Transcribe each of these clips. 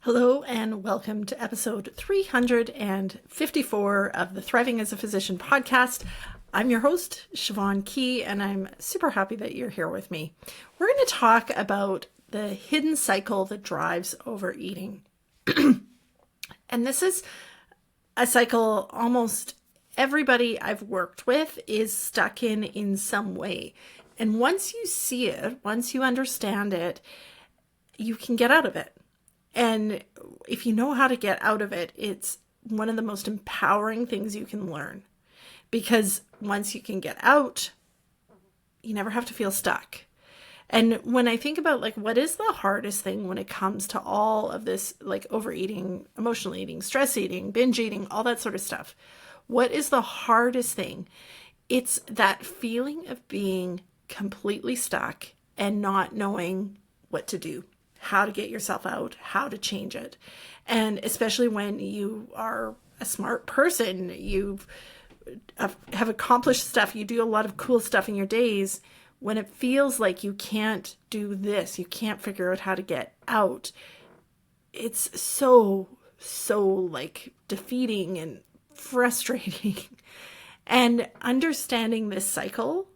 Hello and welcome to episode 354 of the Thriving as a Physician podcast. I'm your host, Siobhan Key, and I'm super happy that you're here with me. We're going to talk about the hidden cycle that drives overeating. And this is a cycle almost everybody I've worked with is stuck in some way. And once you see it, once you understand it, you can get out of it. And if you know how to get out of it, it's one of the most empowering things you can learn. Because once you can get out, you never have to feel stuck. And when I think about what is the hardest thing when it comes to all of this, overeating, emotional eating, stress eating, binge eating, all that sort of stuff, what is the hardest thing? It's that feeling of being completely stuck and not knowing what to do, how to get yourself out, how to change it. And especially when you are a smart person, you have accomplished stuff, you do a lot of cool stuff in your days, when it feels like you can't do this, you can't figure out how to get out, it's so defeating and frustrating. And understanding this cycle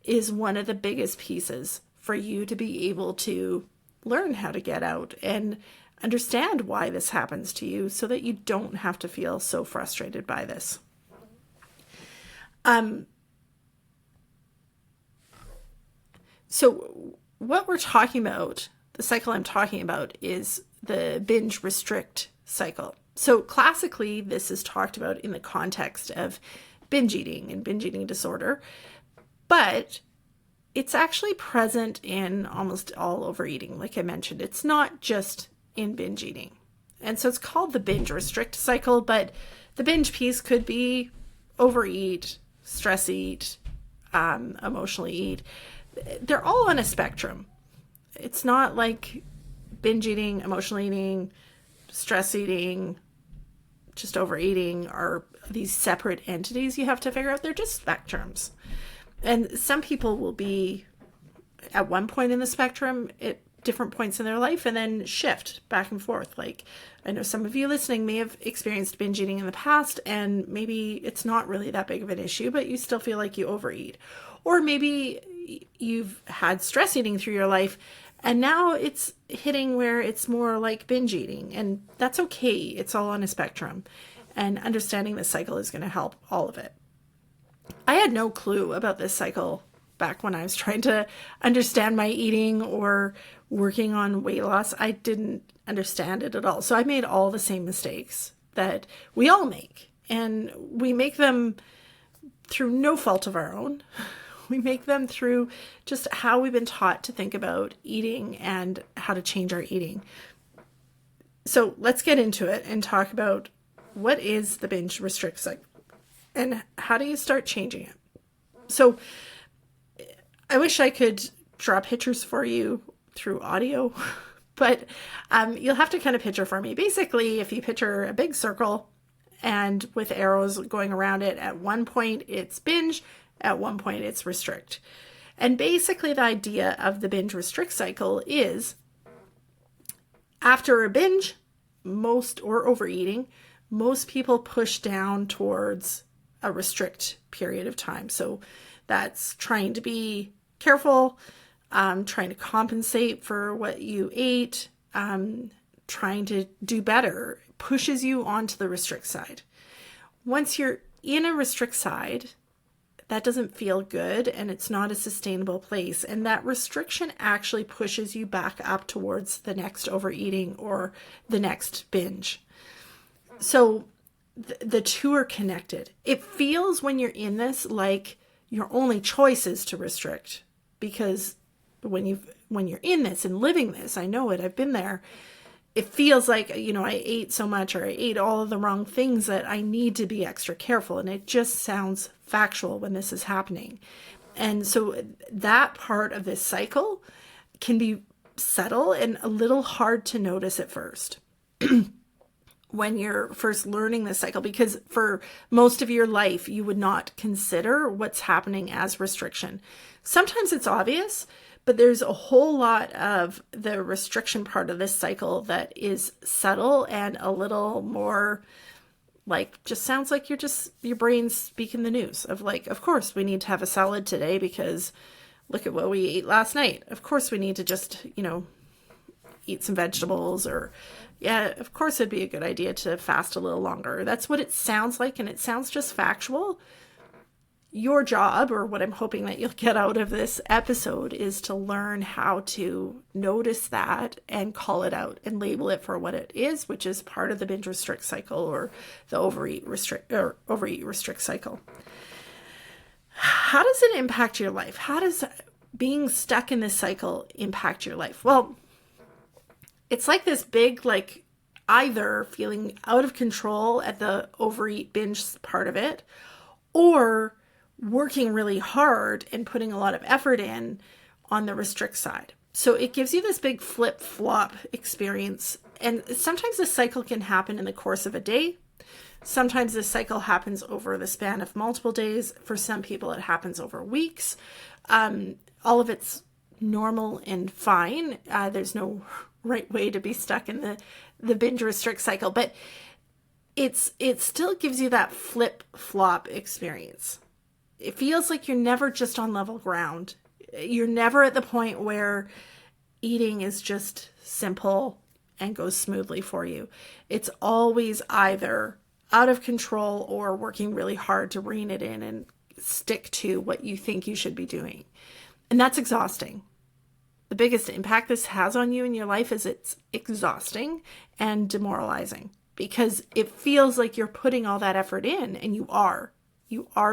is one of the biggest pieces for you to be able to learn how to get out and understand why this happens to you so that you don't have to feel so frustrated by this. So what we're talking about, the cycle I'm talking about, is the binge-restrict cycle. So classically, this is talked about in the context of binge eating and binge eating disorder, but it's actually present in almost all overeating. Like I mentioned, it's not just in binge eating. And so it's called the binge-restrict cycle, but the binge piece could be overeat, stress eat, emotionally eat. They're all on a spectrum. It's not like binge eating, emotional eating, stress eating, just overeating are these separate entities you have to figure out. They're just spectrums. And some people will be at one point in the spectrum at different points in their life and then shift back and forth. Like I know some of you listening may have experienced binge eating in the past and maybe it's not really that big of an issue, but you still feel like you overeat. Or maybe you've had stress eating through your life and now it's hitting where it's more like binge eating, and that's okay. It's all on a spectrum, and understanding the cycle is going to help all of it. I had no clue about this cycle back when I was trying to understand my eating or working on weight loss. I didn't understand it at all. So I made all the same mistakes that we all make, and we make them through no fault of our own. We make them through just how we've been taught to think about eating and how to change our eating. So let's get into it and talk about what is the binge restrict cycle and how do you start changing it. So I wish I could draw pictures for you through audio, but you'll have to kind of picture for me. Basically, if you picture a big circle and with arrows going around it, at one point it's binge, at one point it's restrict. And basically the idea of the binge restrict cycle is after a binge, or overeating, most people push down towards a restrict period of time. So that's trying to be careful, trying to compensate for what you ate, trying to do better, pushes you onto the restrict side. Once you're in a restrict side, that doesn't feel good and it's not a sustainable place. And that restriction actually pushes you back up towards the next overeating or the next binge. So the two are connected. It feels when you're in this like your only choice is to restrict, because when you're in this and living this, I know it, I've been there. It feels like, I ate so much or I ate all of the wrong things that I need to be extra careful. And it just sounds factual when this is happening. And so that part of this cycle can be subtle and a little hard to notice at first. When you're first learning this cycle, because for most of your life, you would not consider what's happening as restriction. Sometimes it's obvious, But there's a whole lot of the restriction part of this cycle that is subtle and a little more like, just sounds like your brain's speaking the news of like, of course we need to have a salad today because look at what we ate last night. Of course we need to just, eat some vegetables, or yeah, of course it'd be a good idea to fast a little longer. That's what it sounds like, and it sounds just factual. Your job, or what I'm hoping that you'll get out of this episode, is to learn how to notice that and call it out and label it for what it is, which is part of the binge restrict cycle, or the overeat restrict cycle. How does it impact your life? How does being stuck in this cycle impact your life? Well, it's like this big, like, either feeling out of control at the overeat binge part of it, or working really hard and putting a lot of effort in on the restrict side. So it gives you this big flip-flop experience. And sometimes this cycle can happen in the course of a day. Sometimes this cycle happens over the span of multiple days. For some people, it happens over weeks. All of it's normal and fine. There's no right way to be stuck in the binge restrict cycle, but it still gives you that flip-flop experience. It feels like you're never just on level ground. You're never at the point where eating is just simple and goes smoothly for you. It's always either out of control or working really hard to rein it in and stick to what you think you should be doing. And that's exhausting. The biggest impact this has on you in your life is it's exhausting and demoralizing, because it feels like you're putting all that effort in, and you are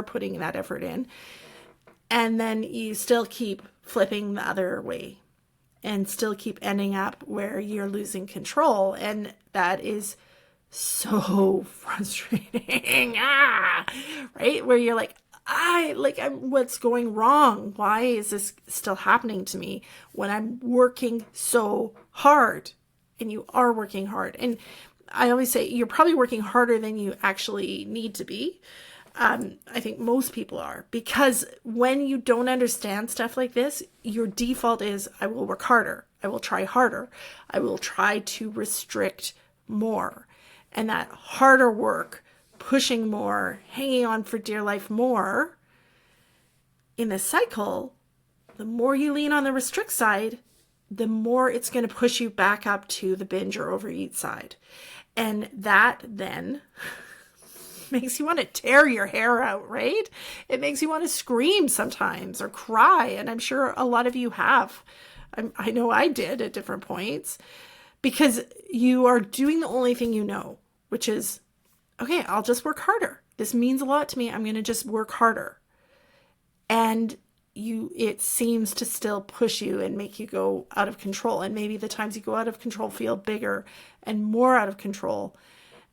putting that effort in, and then you still keep flipping the other way and still keep ending up where you're losing control. And that is so frustrating, right? Where you're like, what's going wrong? Why is this still happening to me when I'm working so hard? And you are working hard. And I always say you're probably working harder than you actually need to be. I think most people are, because when you don't understand stuff like this, your default is, I will work harder. I will try harder. I will try to restrict more. And that harder work, pushing more, hanging on for dear life more, in this cycle, the more you lean on the restrict side, the more it's going to push you back up to the binge or overeat side. And that then makes you want to tear your hair out, right? It makes you want to scream sometimes or cry. And I'm sure a lot of you have. I know I did at different points, because you are doing the only thing you know, which is, okay, I'll just work harder. This means a lot to me. I'm going to just work harder. And it seems to still push you and make you go out of control. And maybe the times you go out of control feel bigger and more out of control.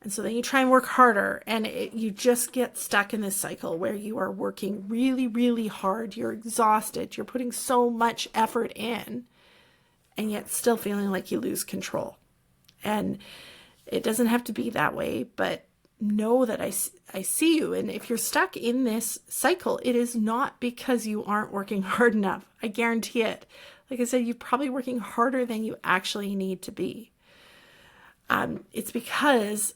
And so then you try and work harder, and you just get stuck in this cycle where you are working really, really hard. You're exhausted. You're putting so much effort in, and yet still feeling like you lose control. And it doesn't have to be that way, but know that I see you. And if you're stuck in this cycle, it is not because you aren't working hard enough. I guarantee it. Like I said, you're probably working harder than you actually need to be. It's because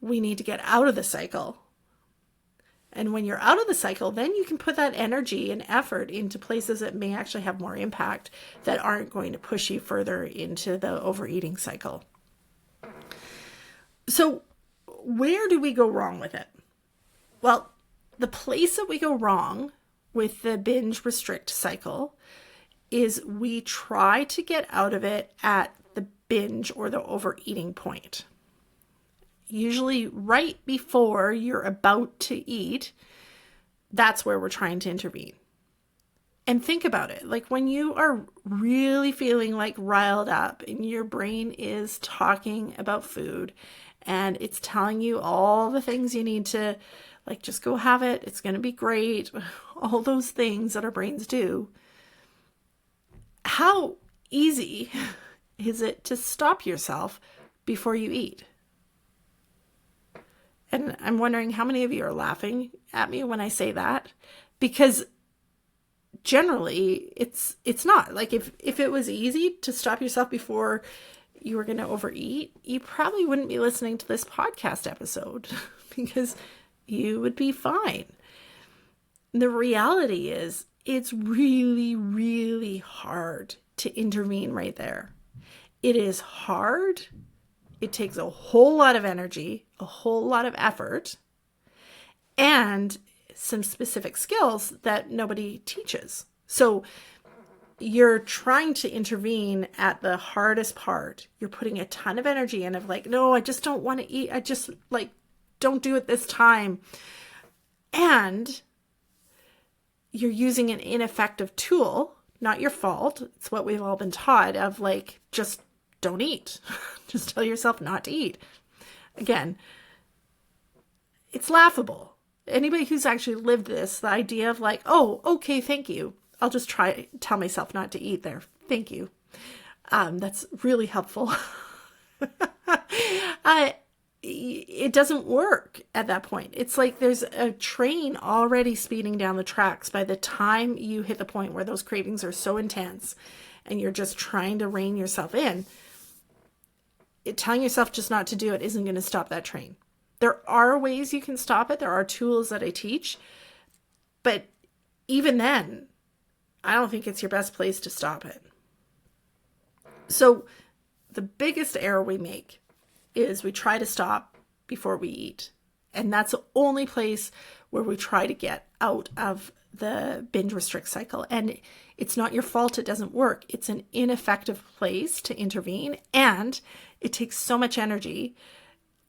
we need to get out of the cycle. And when you're out of the cycle, then you can put that energy and effort into places that may actually have more impact, that aren't going to push you further into the overeating cycle. So where do we go wrong with it? Well, the place that we go wrong with the binge restrict cycle is we try to get out of it at the binge or the overeating point. Usually right before you're about to eat, that's where we're trying to intervene. And think about it. Like when you are really feeling like riled up and your brain is talking about food and it's telling you all the things you need to, like, just go have it. It's going to be great. All those things that our brains do. How easy is it to stop yourself before you eat? And I'm wondering how many of you are laughing at me when I say that, because generally it's not. Like if it was easy to stop yourself before you were going to overeat, you probably wouldn't be listening to this podcast episode because you would be fine. The reality is it's really, really hard to intervene right there. It is hard. It takes a whole lot of energy, a whole lot of effort, and some specific skills that nobody teaches. So you're trying to intervene at the hardest part. You're putting a ton of energy in of like, no, I just don't want to eat. I just like, don't do it this time. And you're using an ineffective tool, not your fault. It's what we've all been taught of like, just don't eat. Just tell yourself not to eat. Again, it's laughable. Anybody who's actually lived this, the idea of like, oh, okay, thank you. I'll just tell myself not to eat there. Thank you. That's really helpful. It doesn't work at that point. It's like there's a train already speeding down the tracks by the time you hit the point where those cravings are so intense and you're just trying to rein yourself in. Telling yourself just not to do it isn't going to stop that train. There are ways you can stop it. There are tools that I teach. But even then, I don't think it's your best place to stop it. So the biggest error we make is we try to stop before we eat. And that's the only place where we try to get out of the binge restrict cycle. And it's not your fault it doesn't work. It's an ineffective place to intervene. And it takes so much energy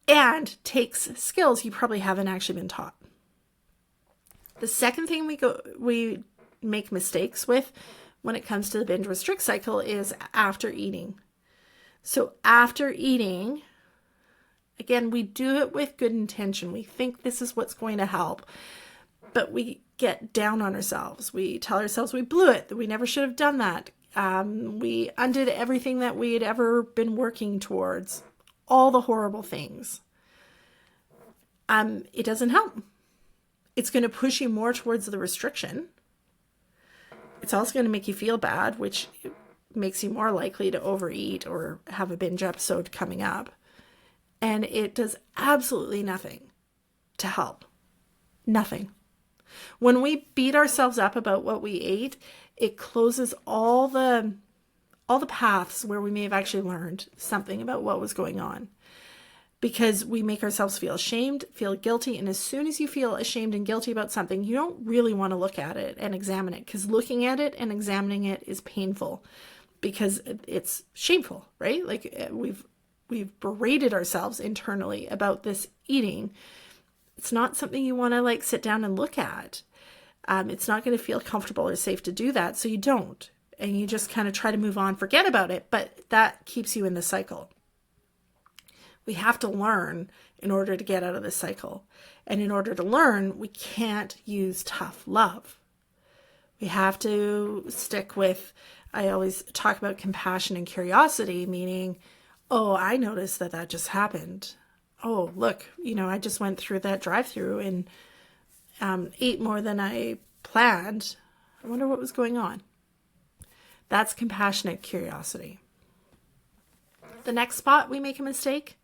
and takes skills you probably haven't actually been taught. The second thing we make mistakes with when it comes to the binge restrict cycle is after eating. So after eating, again, we do it with good intention. We think this is what's going to help, but we get down on ourselves. We tell ourselves we blew it, that we never should have done that. We undid everything that we had ever been working towards, all the horrible things. It doesn't help. It's going to push you more towards the restriction. It's also going to make you feel bad, which makes you more likely to overeat or have a binge episode coming up. And it does absolutely nothing to help. Nothing. When we beat ourselves up about what we ate, it closes all the paths where we may have actually learned something about what was going on. Because we make ourselves feel ashamed, feel guilty, and as soon as you feel ashamed and guilty about something, you don't really want to look at it and examine it, because looking at it and examining it is painful because it's shameful, right? Like we've berated ourselves internally about this eating. It's not something you want to like sit down and look at. It's not going to feel comfortable or safe to do that, so you don't. And you just kind of try to move on, forget about it, but that keeps you in the cycle. We have to learn in order to get out of this cycle. And in order to learn, we can't use tough love. We have to stick with, I always talk about compassion and curiosity, meaning, oh, I noticed that just happened. Oh, look, I just went through that drive-through and ate more than I planned. I wonder what was going on. That's compassionate curiosity. The next spot we make a mistake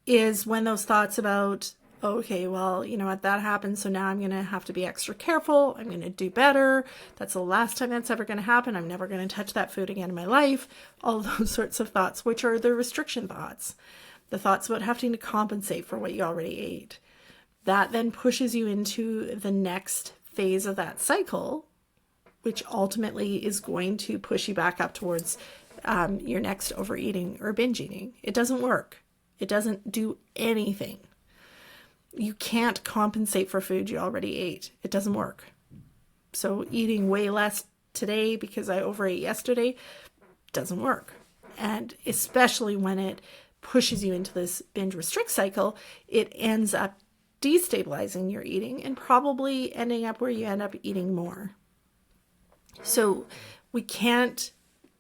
is when those thoughts about, okay, well, what, that happened, so now I'm going to have to be extra careful. I'm going to do better. That's the last time that's ever going to happen. I'm never going to touch that food again in my life. All those sorts of thoughts, which are the restriction thoughts, the thoughts about having to compensate for what you already ate. That then pushes you into the next phase of that cycle, which ultimately is going to push you back up towards your next overeating or binge eating. It doesn't work. It doesn't do anything. You can't compensate for food you already ate. It doesn't work. So eating way less today because I overate yesterday doesn't work. And especially when it pushes you into this binge restrict cycle, it ends up destabilizing your eating and probably ending up where you end up eating more. So we can't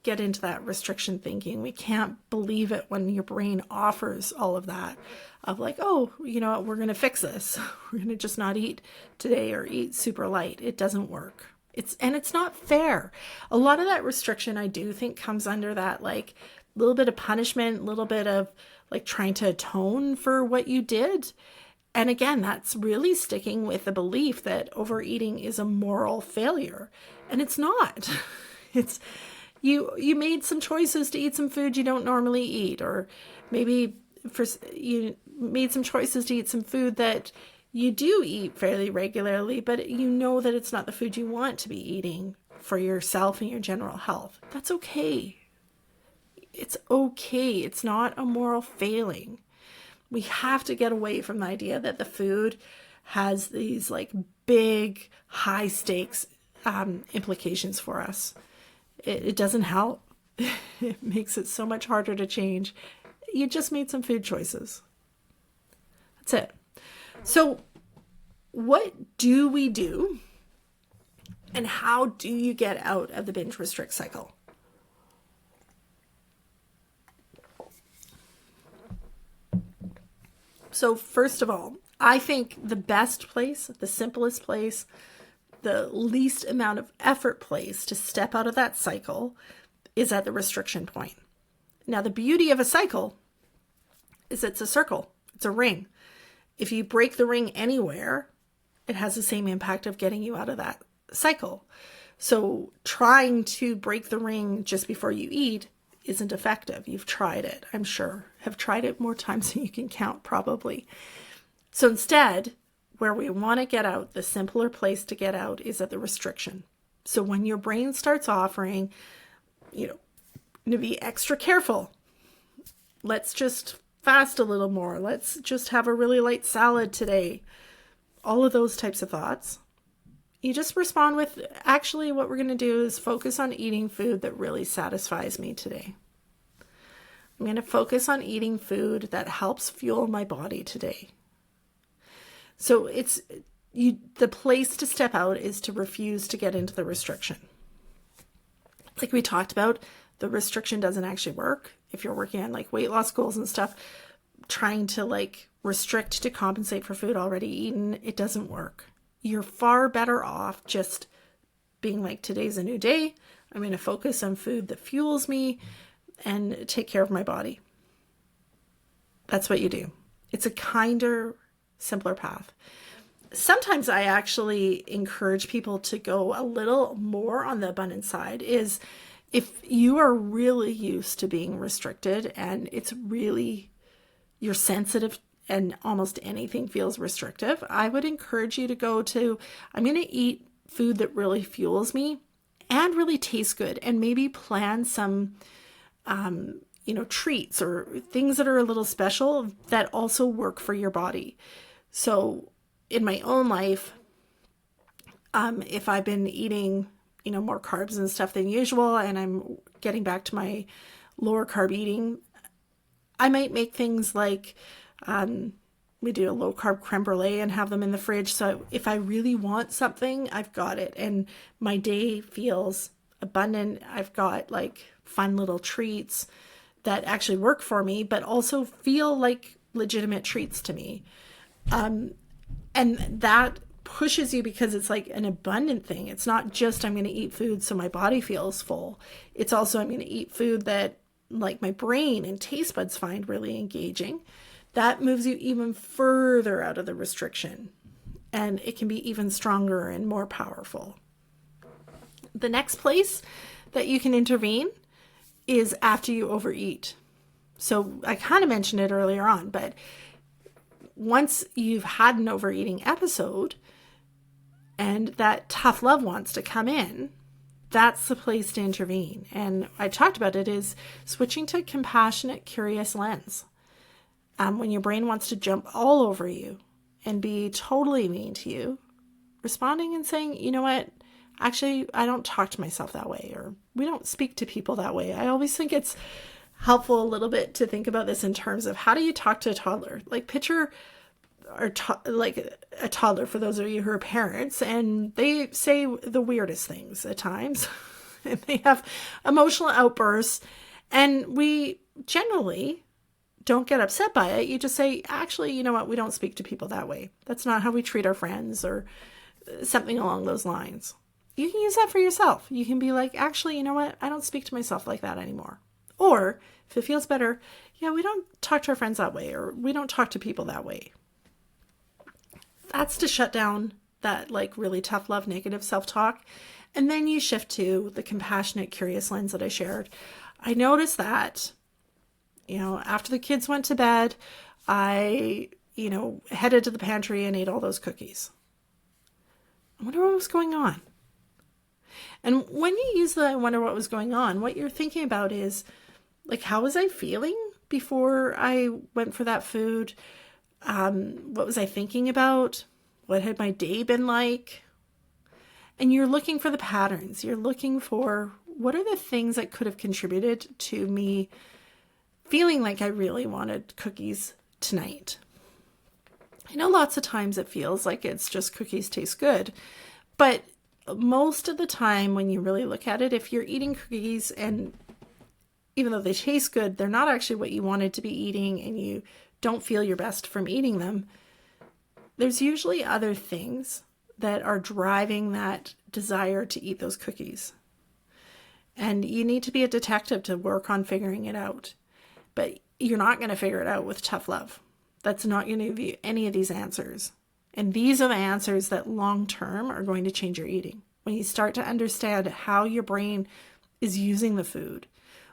get into that restriction thinking. We can't believe it when your brain offers all of that of like, oh, we're going to fix this. We're going to just not eat today or eat super light. It doesn't work. It's not fair. A lot of that restriction, I do think, comes under that like little bit of punishment, a little bit of like trying to atone for what you did. And again, that's really sticking with the belief that overeating is a moral failure. And it's not. It's you made some choices to eat some food you don't normally eat, or maybe you made some choices to eat some food that you do eat fairly regularly, but you know that it's not the food you want to be eating for yourself and your general health. That's okay. It's okay. It's not a moral failing. We have to get away from the idea that the food has these like big, high stakes implications for us. It doesn't help. It makes it so much harder to change. You just made some food choices. That's it. So what do we do? And how do you get out of the binge restrict cycle? So first of all, I think the best place, the simplest place, the least amount of effort place to step out of that cycle is at the restriction point. Now, the beauty of a cycle is it's a circle. It's a ring. If you break the ring anywhere, it has the same impact of getting you out of that cycle. So trying to break the ring just before you eat isn't effective. You've tried it, I'm sure. Have tried it more times than you can count, probably. So instead, where we want to get out, the simpler place to get out is at the restriction. So when your brain starts offering, to be extra careful, let's just fast a little more. Let's just have a really light salad today. All of those types of thoughts. You just respond with, actually, what we're going to do is focus on eating food that really satisfies me today. I'm going to focus on eating food that helps fuel my body today. So the place to step out is to refuse to get into the restriction. Like we talked about, the restriction doesn't actually work. If you're working on like weight loss goals and stuff, trying to like restrict to compensate for food already eaten, it doesn't work. You're far better off just being like, today's a new day. I'm going to focus on food that fuels me and take care of my body. That's what you do. It's a kinder, simpler path. Sometimes I actually encourage people to go a little more on the abundant side. Is if you are really used to being restricted and you're sensitive and almost anything feels restrictive, I would encourage you to go to, I'm going to eat food that really fuels me and really tastes good, and maybe plan some, treats or things that are a little special that also work for your body. So in my own life, if I've been eating, more carbs and stuff than usual, and I'm getting back to my lower carb eating, I might make things like, we do a low carb creme brulee and have them in the fridge. So if I really want something, I've got it. And my day feels abundant. I've got like fun little treats that actually work for me, but also feel like legitimate treats to me. And that pushes you because it's like an abundant thing. It's not just I'm going to eat food so my body feels full. It's also I'm going to eat food that like my brain and taste buds find really engaging. That moves you even further out of the restriction, and it can be even stronger and more powerful. The next place that you can intervene is after you overeat. So I kind of mentioned it earlier on, but once you've had an overeating episode and that tough love wants to come in, that's the place to intervene. And I talked about it is switching to compassionate, curious lens. When your brain wants to jump all over you and be totally mean to you, responding and saying, you know what, actually, I don't talk to myself that way, or we don't speak to people that way. I always think it's helpful a little bit to think about this in terms of how do you talk to a toddler? Like picture like a toddler, for those of you who are parents, and they say the weirdest things at times. And they have emotional outbursts, and we generally don't get upset by it. You just say, actually, you know what? We don't speak to people that way. That's not how we treat our friends, or something along those lines. you can use that for yourself. You can be like, actually, you know what? I don't speak to myself like that anymore. Or if it feels better, yeah, we don't talk to our friends that way, or we don't talk to people that way. That's to shut down that like really tough love, negative self-talk. And then you shift to the compassionate, curious lens that I shared. I noticed that, after the kids went to bed, I, headed to the pantry and ate all those cookies. I wonder what was going on. And when you use the I wonder what was going on, what you're thinking about is, like, how was I feeling before I went for that food? What was I thinking about? What had my day been like? And you're looking for the patterns. You're looking for what are the things that could have contributed to me feeling like I really wanted cookies tonight. I know lots of times it feels like it's just cookies taste good, but most of the time when you really look at it, if you're eating cookies and even though they taste good, they're not actually what you wanted to be eating and you don't feel your best from eating them, there's usually other things that are driving that desire to eat those cookies. And you need to be a detective to work on figuring it out. But you're not going to figure it out with tough love. That's not going to give you any of these answers. And these are the answers that long term are going to change your eating. When you start to understand how your brain is using the food,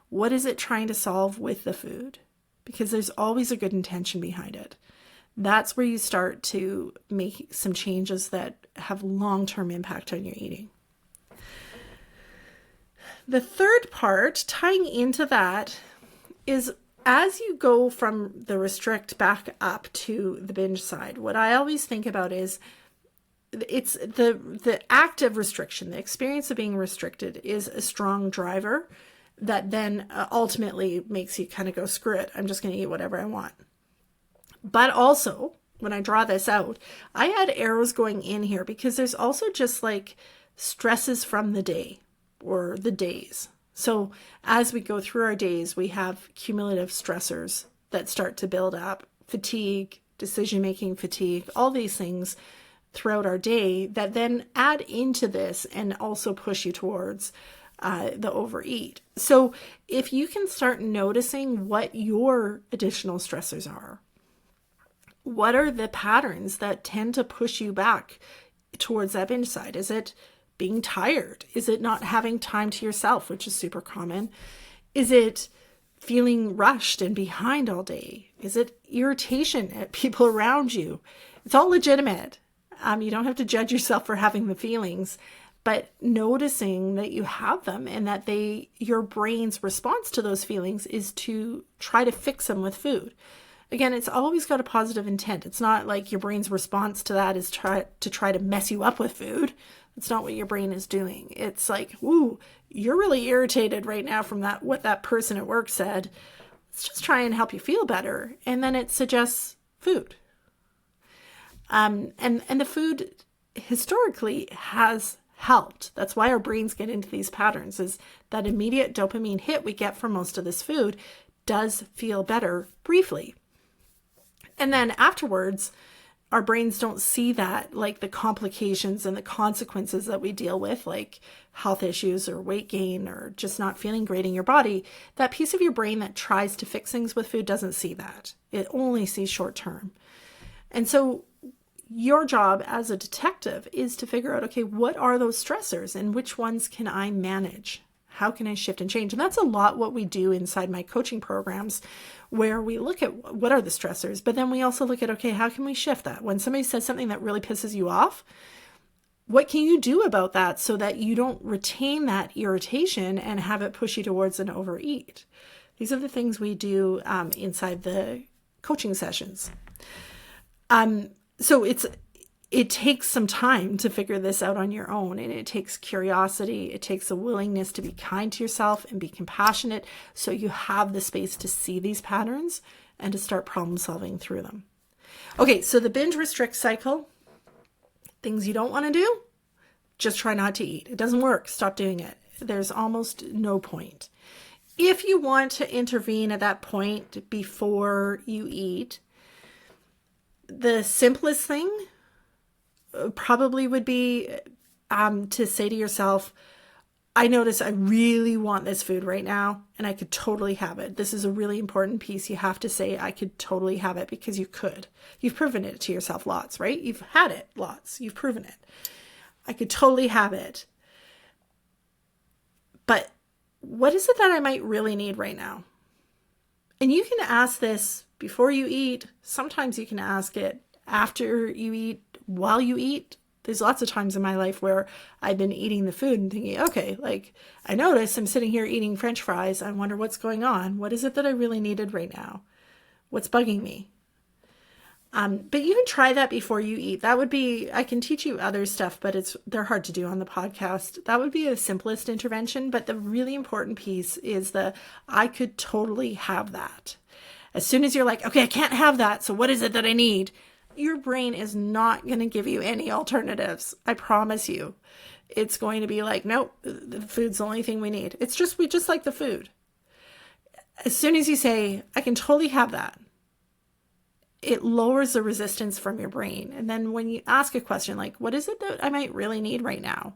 what is it trying to solve with the food? Because there's always a good intention behind it. That's where you start to make some changes that have long-term impact on your eating. The third part, tying into that, is as you go from the restrict back up to the binge side, what I always think about is it's the act of restriction, the experience of being restricted is a strong driver that then ultimately makes you kind of go, screw it, I'm just going to eat whatever I want. But also, when I draw this out, I had arrows going in here because there's also just like stresses from the day or the days. So as we go through our days, we have cumulative stressors that start to build up, fatigue, decision-making fatigue, all these things throughout our day that then add into this and also push you towards the overeat. So if you can start noticing what your additional stressors are, what are the patterns that tend to push you back towards that binge side? Is it being tired? Is it not having time to yourself, which is super common? Is it feeling rushed and behind all day? Is it irritation at people around you? It's all legitimate. You don't have to judge yourself for having the feelings, but noticing that you have them and that your brain's response to those feelings is to try to fix them with food. Again, it's always got a positive intent. It's not like your brain's response to that is try to mess you up with food. That's not what your brain is doing. It's like, ooh, you're really irritated right now from what that person at work said. Let's just try and help you feel better. And then it suggests food. And the food historically has helped. That's why our brains get into these patterns, is that immediate dopamine hit we get from most of this food does feel better briefly. And then afterwards, our brains don't see that, like the complications and the consequences that we deal with, like health issues or weight gain or just not feeling great in your body. That piece of your brain that tries to fix things with food doesn't see that. It only sees short term. And so your job as a detective is to figure out, okay, what are those stressors and which ones can I manage? How can I shift and change? And that's a lot what we do inside my coaching programs, where we look at what are the stressors, but then we also look at, okay, how can we shift that? When somebody says something that really pisses you off, what can you do about that so that you don't retain that irritation and have it push you towards an overeat? These are the things we do inside the coaching sessions. So it takes some time to figure this out on your own, and it takes curiosity. It takes a willingness to be kind to yourself and be compassionate so you have the space to see these patterns and to start problem solving through them. Okay, so the binge restrict cycle, things you don't want to do, just try not to eat. It doesn't work. Stop doing it. There's almost no point. If you want to intervene at that point before you eat, the simplest thing probably would be to say to yourself, I notice I really want this food right now and I could totally have it. This is a really important piece. You have to say, I could totally have it, because you could. You've proven it to yourself lots, right? You've had it lots. You've proven it. I could totally have it. But what is it that I might really need right now? And you can ask this before you eat. Sometimes you can ask it after you eat, while you eat. There's lots of times in my life where I've been eating the food and thinking, okay, like I notice I'm sitting here eating French fries. I wonder what's going on. What is it that I really needed right now? What's bugging me? But you can try that before you eat. That would be, I can teach you other stuff, but they're hard to do on the podcast. That would be the simplest intervention. But the really important piece is I could totally have that. As soon as you're like, okay, I can't have that. So what is it that I need? Your brain is not going to give you any alternatives. I promise you. It's going to be like, nope, the food's the only thing we need. We just like the food. As soon as you say, I can totally have that, it lowers the resistance from your brain. And then when you ask a question like, what is it that I might really need right now?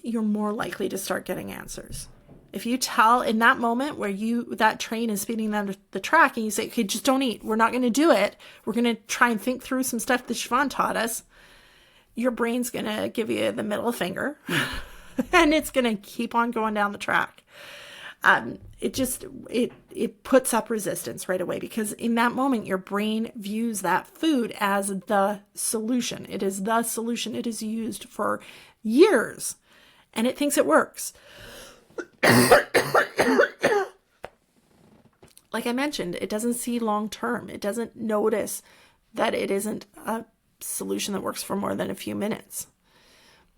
You're more likely to start getting answers. If you tell in that moment where that train is speeding down the track and you say, okay, just don't eat. We're not going to do it. We're going to try and think through some stuff that Siobhan taught us. Your brain's going to give you the middle finger and it's going to keep on going down the track. It puts up resistance right away, because in that moment, your brain views that food as the solution. It is the solution. It is used for years and it thinks it works. Like I mentioned, it doesn't see long term. It doesn't notice that it isn't a solution that works for more than a few minutes.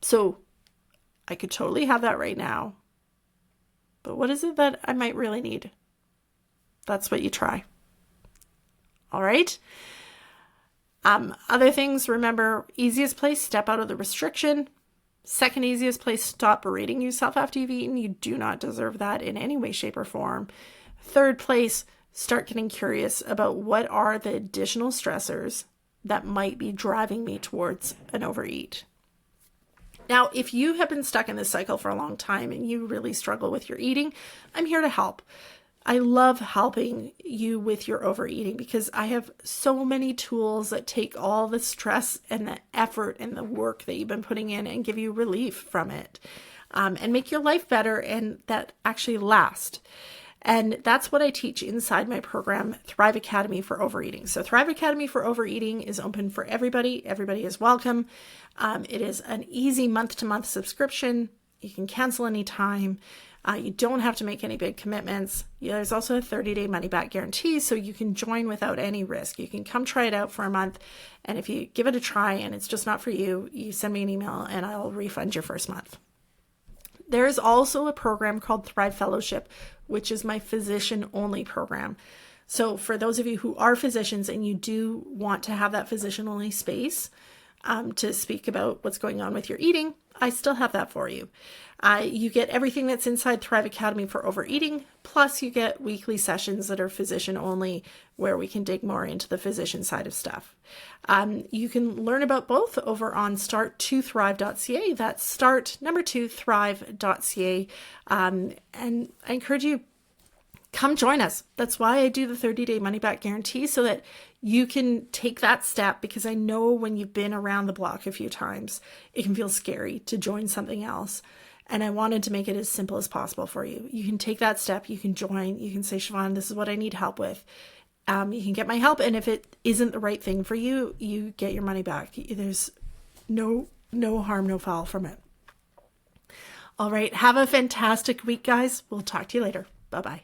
So I could totally have that right now. But what is it that I might really need? That's what you try. All right. Other things, remember, easiest place, step out of the restriction. Second easiest place, stop berating yourself after you've eaten. You do not deserve that in any way, shape, or form. Third place, start getting curious about what are the additional stressors that might be driving me towards an overeat. Now, if you have been stuck in this cycle for a long time and you really struggle with your eating, I'm here to help. I love helping you with your overeating because I have so many tools that take all the stress and the effort and the work that you've been putting in and give you relief from it, and make your life better and that actually last. And that's what I teach inside my program, Thrive Academy for Overeating. So Thrive Academy for Overeating is open for everybody. Everybody is welcome. It is an easy month-to-month subscription. You can cancel anytime. You don't have to make any big commitments. There's also a 30-day money-back guarantee, so you can join without any risk. You can come try it out for a month, and if you give it a try and it's just not for you, you send me an email and I'll refund your first month. There is also a program called Thrive Fellowship, which is my physician-only program. So for those of you who are physicians and you do want to have that physician-only space to speak about what's going on with your eating, I still have that for you. You get everything that's inside Thrive Academy for Overeating, plus you get weekly sessions that are physician only, where we can dig more into the physician side of stuff. You can learn about both over on start2thrive.ca. That's start2thrive.ca. And I encourage you, come join us. That's why I do the 30-day money-back guarantee, so that you can take that step, because I know when you've been around the block a few times, it can feel scary to join something else. And I wanted to make it as simple as possible for you. You can take that step. You can join. You can say, Siobhan, this is what I need help with. You can get my help. And if it isn't the right thing for you, you get your money back. There's no harm, no foul from it. All right. Have a fantastic week, guys. We'll talk to you later. Bye-bye.